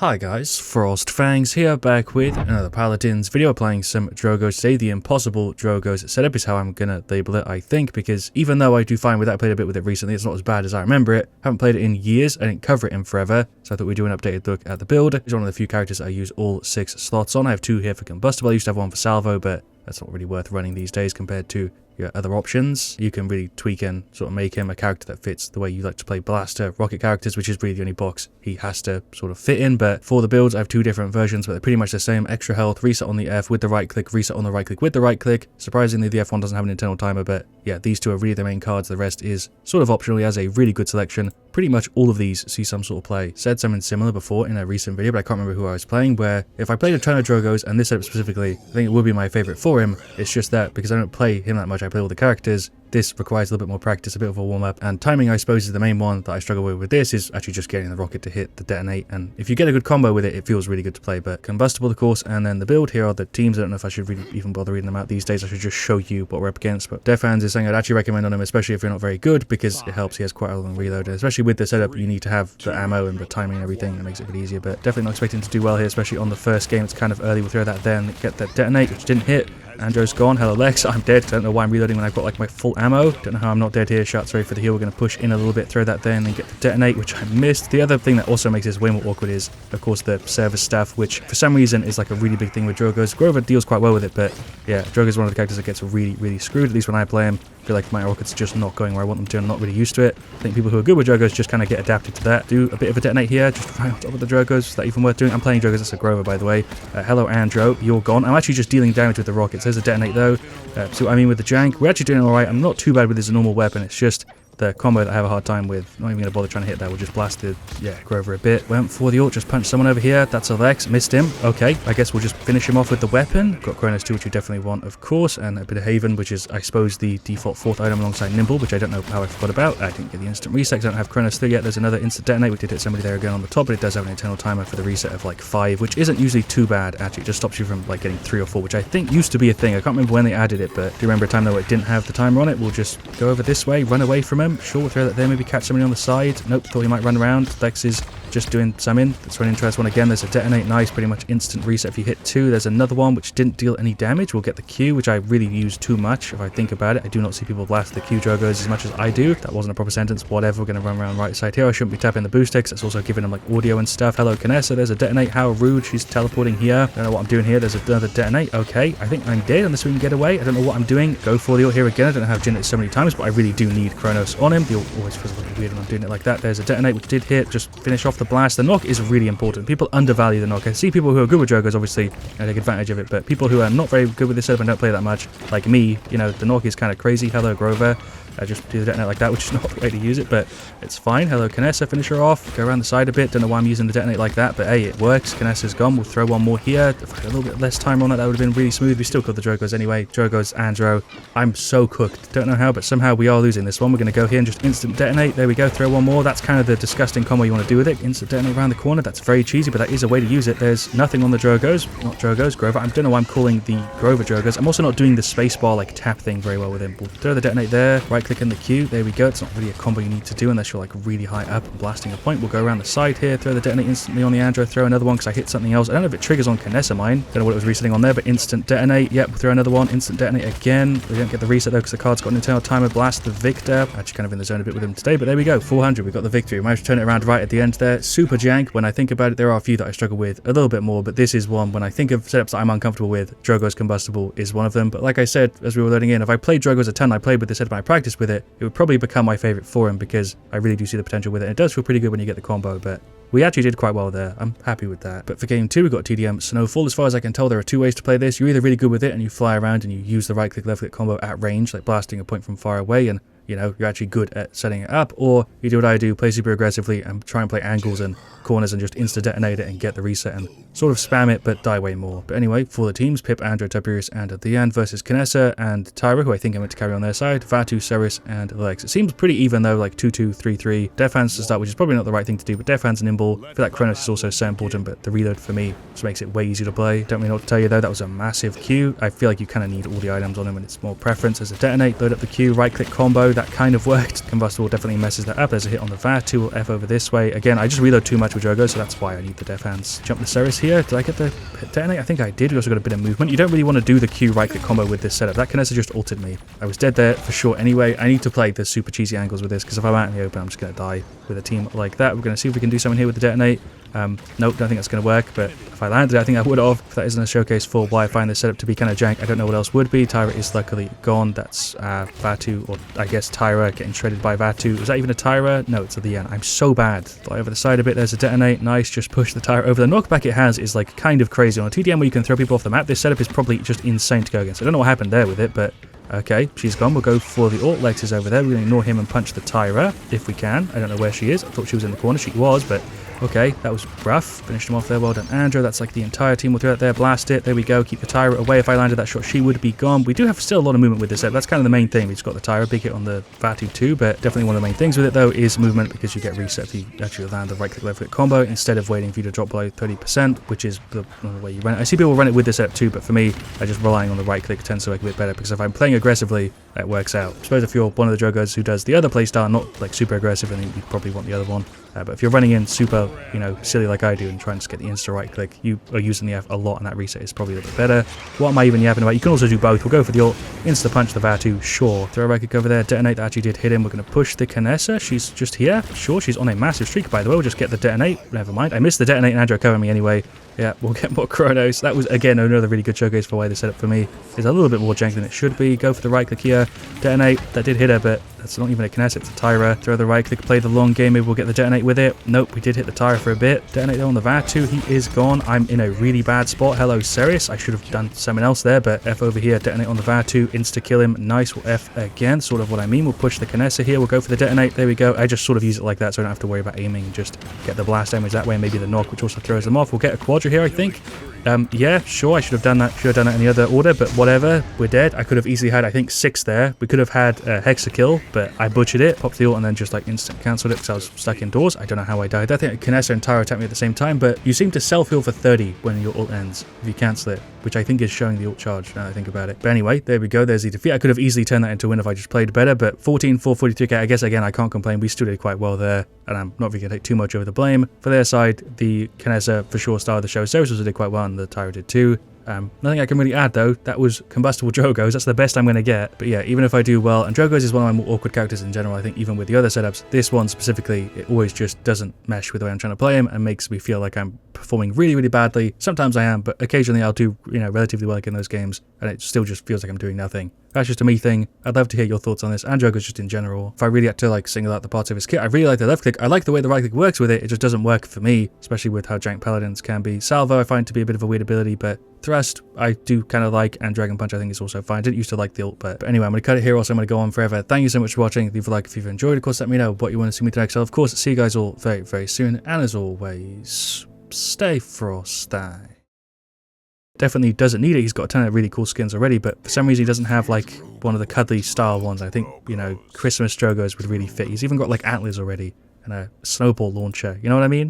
Hi guys, FrostFangs here, back with another Paladins video playing some Drogoz today. The Impossible Drogoz setup is how I'm gonna label it, I think, because even though I do fine with that, I played a bit with it recently, it's not as bad as I remember it. Haven't played it in years, I didn't cover it in forever, so I thought we'd do an updated look at the build. It's one of the few characters I use all 6 slots on. I have 2 here for Combustible. I used to have one for Salvo, but that's not really worth running these days compared to your other options. You can really tweak and sort of make him a character that fits the way you like to play Blaster, Rocket characters, which is really the only box he has to sort of fit in. But for the builds, I have 2 different versions, but they're pretty much the same. Extra health, reset on the F with the right click, reset on the right click with the right click. Surprisingly, the F1 doesn't have an internal timer, but yeah, these 2 are really the main cards. The rest is sort of optional. He has a really good selection. Pretty much all of these see some sort of play. Said something similar before in a recent video, but I can't remember who I was playing, where if I played a ton of Drogoz, and this setup specifically, I think it would be my favorite for him. It's just that because I don't play him that much, I play all the characters. This requires a little bit more practice, a bit of a warm-up, and timing, I suppose, is the main one that I struggle with this, is actually just getting the rocket to hit the detonate, and if you get a good combo with it, it feels really good to play. But Combustible, of course, and then the build, here are the teams. I don't know if I should really even bother reading them out these days. I should just show you what we're up against, but FrostFangs is something I'd actually recommend on him, especially if you're not very good, because it helps. He has quite a long reload, and especially with the setup, you need to have the ammo and the timing and everything. It makes it a bit easier, but definitely not expecting to do well here, especially on the first game. It's kind of early. We'll throw that then, get that detonate, which didn't hit. Andrew's gone. Hello Lex, I'm dead. Don't know why I'm reloading when I've got like my full ammo. Don't know how I'm not dead here. Shots ready for the heal. We're going to push in a little bit, throw that there, and then get the detonate, which I missed. The other thing that also makes this way more awkward is, of course, the service staff, which for some reason is like a really big thing with Drogoz. Grover deals quite well with it, but yeah, Drogoz is one of the characters that gets really screwed, at least when I play him. I feel like my rockets are just not going where I want them to. I'm not really used to it. I think people who are good with Drogoz just kind of get adapted to that. Do a bit of a detonate here, just right on top of the Drogoz. Is that even worth doing? I'm playing Drogoz. That's a Grover, by the way. Hello, Andro. You're gone. I'm actually just dealing damage with the rockets. There's a detonate, though. See what I mean with the jank? We're actually doing alright. I'm not too bad with this normal weapon. It's just the combo that I have a hard time with. Not even going to bother trying to hit that. We'll just blast the Grover a bit. Went for the ult, just punched someone over here. That's Alex. Missed him. Okay, I guess we'll just finish him off with the weapon. Got Kronos too, which we definitely want, of course, and a bit of Haven, which is, I suppose, the default 4th item alongside Nimble, which I don't know how I forgot about. I didn't get the instant reset. I don't have Kronos 3 yet. There's another instant detonate. We did hit somebody there again on the top, but it does have an internal timer for the reset of like 5, which isn't usually too bad, actually. It just stops you from like getting 3 or 4, which I think used to be a thing. I can't remember when they added it, but do you remember a time though it didn't have the timer on it? We'll just go over this way, run away from him. Sure, we'll throw that there, maybe catch somebody on the side. Nope, thought he might run around. Lex is just doing some in. Let's run into this one again. There's a detonate. Nice, pretty much instant reset if you hit 2. There's another one which didn't deal any damage. We'll get the Q, which I really use too much if I think about it. I do not see people blast the Q Drogoz as much as I do. That wasn't a proper sentence. Whatever, we're going to run around right side here. I shouldn't be tapping the boost X. That's also giving him like audio and stuff. Hello, Canessa. There's a detonate. How rude. She's teleporting here. Don't know what I'm doing here. There's another detonate. Okay, I think I'm dead unless we can get away. I don't know what I'm doing. Go for the ult here again. I don't know how I've done it so many times, but I really do need Kronos on him. The ult always feels a little weird when I'm doing it like that. There's a detonate which did hit. Just finish off the blast. The knock is really important. People undervalue the knock. I see people who are good with Drogoz obviously and take advantage of it, but people who are not very good with this setup and don't play that much, like me, you know, the knock is kind of crazy. Hello, Grover. I just do the detonate like that, which is not the way to use it, but it's fine. Hello, Canessa, finish her off. Go around the side a bit. Don't know why I'm using the detonate like that, but hey, it works. Canessa's gone. We'll throw one more here. If I had a little bit less time on it, that would have been really smooth. We still killed the Drogoz anyway. Drogoz, Andro. I'm so cooked. Don't know how, but somehow we are losing this one. We're going to go here and just instant detonate. There we go. Throw one more. That's kind of the disgusting combo you want to do with it. Instant detonate around the corner. That's very cheesy, but that is a way to use it. There's nothing on the Drogoz. Not Drogoz, Grover. I don't know why I'm calling the Grover Drogoz. I'm also not doing the spacebar like tap thing very well with him. We'll throw the detonate there. Right click in the Q. There we go. It's not really a combo you need to do unless you're like really high up and blasting a point. We'll go around the side here, throw the detonate instantly on the Andro, throw another one because I hit something else. I don't know if it triggers on Canessa mine. Don't know what it was resetting on there, but instant detonate. Yep, we'll throw another one, instant detonate again. We don't get the reset though because the card's got an internal timer. Blast the Victor. Actually kind of in the zone a bit with him today, but there we go. 400. We've got the victory. We managed to turn it around right at the end there. Super jank. When I think about it, there are a few that I struggle with a little bit more, but this is one when I think of setups that I'm uncomfortable with. Drogoz Combustible is one of them, but like I said, as we were loading in, if I played Drogoz a ton, I played with this setup and I practiced with it, it would probably become my favorite for him because I really do see the potential with it. It does feel pretty good when you get the combo, but we actually did quite well there. I'm happy with that. But for game 2, we've got TDM Snowfall. As far as I can tell, there are 2 ways to play this. You're either really good with it and you fly around and you use the right click, left click combo at range, like blasting a point from far away, and you know, you're actually good at setting it up, or you do what I do, play super aggressively and try and play angles and corners and just insta detonate it and get the reset and sort of spam it but die way more. But anyway, for the teams, Pip, Andro, Tiberius, and at the end versus Canessa and Tyra, who I think I'm meant to carry on their side, Vatu, Ceres, and Lex. It seems pretty even though, like 2-2, 3-3. FrostFangs to start, which is probably not the right thing to do, but FrostFangs Nimble. I feel like Kronos is also so important, but the reload for me just makes it way easier to play. Don't really know what to tell you though, that was a massive Q. I feel like you kind of need all the items on him and it's more preference as a detonate. Load up the Q, right click combo, that kind of worked. Combustible definitely messes that up. There's a hit on the Vatu. We'll F over this way. Again, I just reload too much with Drogoz, so that's why I need the Def Hands. Jump the Ceres here. Did I get the detonate? I think I did. We also got a bit of movement. You don't really want to do the Q right-click combo with this setup. That Kinessa just ulted me. I was dead there for sure anyway. I need to play the super cheesy angles with this, because if I'm out in the open, I'm just going to die with a team like that. We're going to see if we can do something here with the detonate. Nope, don't think that's going to work, but if I landed, I think I would have. If that isn't a showcase for why I find this setup to be kind of jank, I don't know what else would be. Tyra is luckily gone. That's Vatu, or I guess Tyra getting shredded by Vatu. Was that even a Tyra? No, it's at the end. I'm so bad. Fly over the side a bit. There's a detonate. Nice, just push the Tyra over. The knockback it has is like kind of crazy. On a TDM where you can throw people off the map, this setup is probably just insane to go against. I don't know what happened there with it, but okay, she's gone. We'll go for the ult. Lex is over there. We're going to ignore him and punch the Tyra if we can. I don't know where she is. I thought she was in the corner. She was, but okay, that was rough. Finished him off there. Well done, Andrew. That's like the entire team. We'll throw it there. Blast it. There we go. Keep the Tyra away. If I landed that shot, she would be gone. We do have still a lot of movement with this set. That's kind of the main thing. We've just got the Tyra. Big hit on the Vatu too, but definitely one of the main things with it though is movement, because you get reset if you actually land the right-click, left-click combo instead of waiting for you to drop below 30%, which is the way you run it. I see people run it with this setup too, but for me, I just relying on the right-click tends to work a bit better, because if I'm playing aggressively, that works out. I suppose if you're one of the Drogos who does the other playstyle, not like super aggressive, then you probably want the other one. But if you're running in super, you know, silly like I do and trying to get the insta right click, you are using the F a lot, and that reset is probably a little bit better. What am I even yapping about? You can also do both. We'll go for the ult, insta punch the Vatu, sure. Throw a right click over there, detonate, that actually did hit him. We're going to push the Kinessa. She's just here. Sure, she's on a massive streak, by the way. We'll just get the detonate. Never mind. I missed the detonate and Andrew covering me anyway. Yeah, we'll get more Chronos. That was, again, another really good showcase for why the setup for me is a little bit more jank than it should be. Go for the right click here. Detonate. That did hit her, but that's not even a Kinessa, it's a Tyra. Throw the right click, play the long game. Maybe we'll get the detonate with it. Nope, we did hit the Tyra for a bit. Detonate there on the Vatu. He is gone. I'm in a really bad spot. Hello, Ceres. I should have done something else there, but F over here. Detonate on the Vatu. Insta kill him. Nice. We'll F again. Sort of what I mean. We'll push the Kinessa here. We'll go for the detonate. There we go. I just sort of use it like that, so I don't have to worry about aiming. Just get the blast damage that way. Maybe the knock, which also throws them off. We'll get a Quadra here, I think. Yeah, sure, I should have done that. Should have done that in the other order, but whatever. We're dead. I could have easily had, I think, 6 there. We could have had a Hexa kill, but I butchered it, popped the ult, and then just like instant cancelled it because I was stuck indoors. I don't know how I died. I think Kinessa and Tyra attacked me at the same time, but you seem to self-heal for 30 when your ult ends, if you cancel it, which I think is showing the ult charge now that I think about it. But anyway, there we go. There's the defeat. I could have easily turned that into a win if I just played better, but 14, 443k, I guess, again, I can't complain. We still did quite well there, and I'm not really going to take too much over the blame. For their side, the Kinessa for sure star of the show. Ceres also did quite well, and the Tyra did too. Nothing I can really add though. That was Combustible Drogoz. That's the best I'm going to get. But yeah, even if I do well, and Drogoz is one of my more awkward characters in general, I think even with the other setups, this one specifically, it always just doesn't mesh with the way I'm trying to play him and makes me feel like I'm performing really, really badly. Sometimes I am, but occasionally I'll do, you know, relatively well in those games, and it still just feels like I'm doing nothing. That's just a me thing. I'd love to hear your thoughts on this, and Drogoz just in general. If I really had to like single out the parts of his kit, I really like the left click. I like the way the right click works with it. It just doesn't work for me, especially with how jank Paladins can be. Salvo I find to be a bit of a weird ability, but Thrust I do kind of like, and Dragon Punch I think is also fine. I didn't used to like the ult, but anyway, I'm going to cut it here, also I'm going to go on forever. Thank you so much for watching. Leave a like if you've enjoyed. Of course, let me know what you want to see me next. So of course, see you guys all very, very soon, and as always, stay frosty. Definitely doesn't need it. He's got a ton of really cool skins already, but for some reason he doesn't have like one of the cuddly style ones. I think, you know, Christmas Drogoz would really fit. He's even got like antlers already and a snowball launcher. You know what I mean?